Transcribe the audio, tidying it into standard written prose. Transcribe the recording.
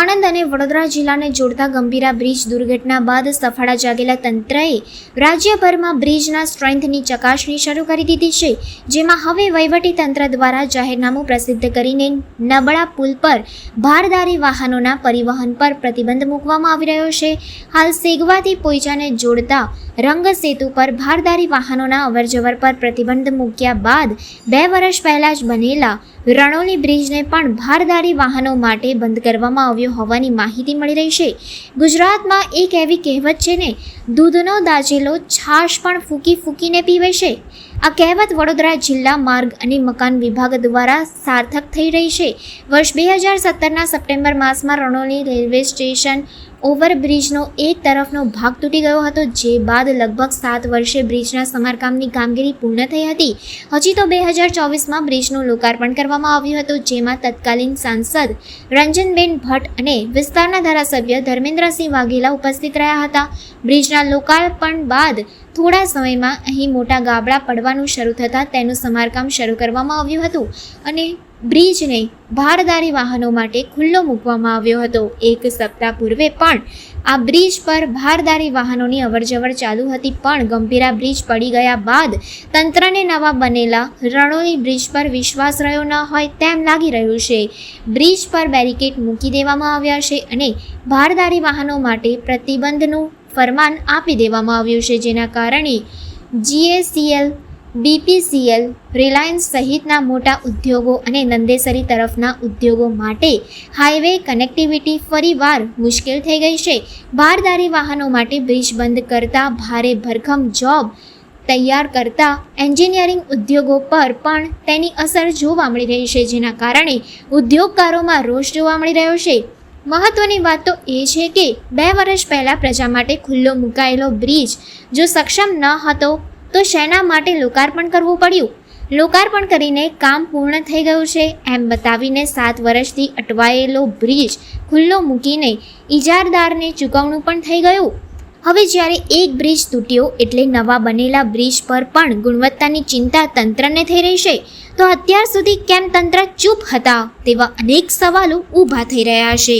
આણંદ અને વડોદરા જિલ્લાને જોડતા ગંભીરા બ્રિજ દુર્ઘટના બાદ સફાળા જાગેલા તંત્રએ રાજ્યભરમાં બ્રિજના સ્ટ્રેન્થની ચકાસણી શરૂ કરી દીધી છે, જેમાં હવે વહીવટી તંત્ર દ્વારા જાહેરનામું પ્રસિદ્ધ કરીને નબળા પુલ પર ભારદારી વાહનોના પરિવહન પર પ્રતિબંધ મૂકવામાં આવી રહ્યો છે. હાલ સેગવાથી પોઈચાને જોડતા રંગ સેતુ પર ભારદારી વાહનોના અવરજવર પર પ્રતિબંધ મૂક્યા બાદ 2 વર્ષ પહેલા જ બનેલા રણોલી બ્રિજને પણ ભારદારી વાહનો માટે બંધ કરવામાં આવ્યો હોવાની માહિતી મળી રહી છે. ગુજરાતમાં એક એવી કહેવત છે ને, દૂધનો દાજેલો છાશ પણ ફૂંકી ફૂંકીને પીવે છે. આ કહેવત વડોદરા જિલ્લા માર્ગ અને મકાન વિભાગ દ્વારા સાર્થક થઈ રહી છે. વર્ષ 2017ના સપ્ટેમ્બર માસમાં રણોલી રેલવે સ્ટેશન ઓવરબ્રિજનો એક તરફનો ભાગ તૂટી ગયો હતો, જે બાદ લગભગ 7 વર્ષે બ્રિજના સમારકામની કામગીરી પૂર્ણ થઈ હતી. હજી તો 2024માં બ્રિજનું લોકાર્પણ કરવામાં આવ્યું હતું, જેમાં તત્કાલીન સાંસદ રંજનબેન ભટ્ટ અને વિસ્તારના ધારાસભ્ય ધર્મેન્દ્રસિંહ વાઘેલા ઉપસ્થિત રહ્યા હતા. બ્રિજના લોકાર્પણ બાદ થોડા સમયમાં અહીં મોટા ગાબડા પડવાનું શરૂ થતાં તેનું સમારકામ શરૂ કરવામાં આવ્યું હતું અને બ્રિજને ભારદારી વાહનો માટે ખુલ્લો મૂકવામાં આવ્યો હતો. 1 સપ્તાહ પૂર્વે પણ આ બ્રિજ પર ભારદારી વાહનોની અવરજવર ચાલુ હતી, પણ ગંભીરા બ્રિજ પડી ગયા બાદ તંત્રને નવા બનેલા રણોલી બ્રિજ પર વિશ્વાસ રહ્યો ન હોય તેમ લાગી રહ્યું છે. બ્રિજ પર બેરિકેડ મૂકી દેવામાં આવ્યા છે અને ભારદારી વાહનો માટે પ્રતિબંધનું ફરમાન આપી દેવામાં આવ્યું છે, જેના કારણે GACL, BPCL, રિલાયન્સ સહિતના મોટા ઉદ્યોગો અને નંદેસરી તરફના ઉદ્યોગો માટે હાઈવે કનેક્ટિવિટી ફરીવાર મુશ્કેલ થઈ ગઈ છે. ભારદારી વાહનો માટે બ્રિજ બંધ કરતા ભારે ભરખમ જોબ તૈયાર કરતા એન્જિનિયરિંગ ઉદ્યોગો પર પણ તેની અસર જોવા મળી રહી છે, જેના કારણે ઉદ્યોગકારોમાં રોષ જોવા મળી રહ્યો છે. મહત્વની વાત તો એ છે કે 2 વર્ષ પહેલાં પ્રજા માટે ખુલ્લો મુકાયેલો બ્રિજ જો સક્ષમ ન હતો તો શેના માટે લોકાર્પણ કરવું પડ્યું? લોકાર્પણ કરીને કામ પૂર્ણ થઈ ગયું છે એમ બતાવીને 7 વર્ષથી અટવાયેલો બ્રિજ ખુલ્લો મૂકીને ઇજારદારને ચૂકવણું પણ થઈ ગયું. હવે જ્યારે એક બ્રિજ તૂટ્યો એટલે નવા બનેલા બ્રિજ પર પણ ગુણવત્તાની ચિંતા તંત્રને થઈ રહી છે, તો અત્યાર સુધી કેમ તંત્ર ચૂપ હતા તેવા અનેક સવાલો ઊભા થઈ રહ્યા છે.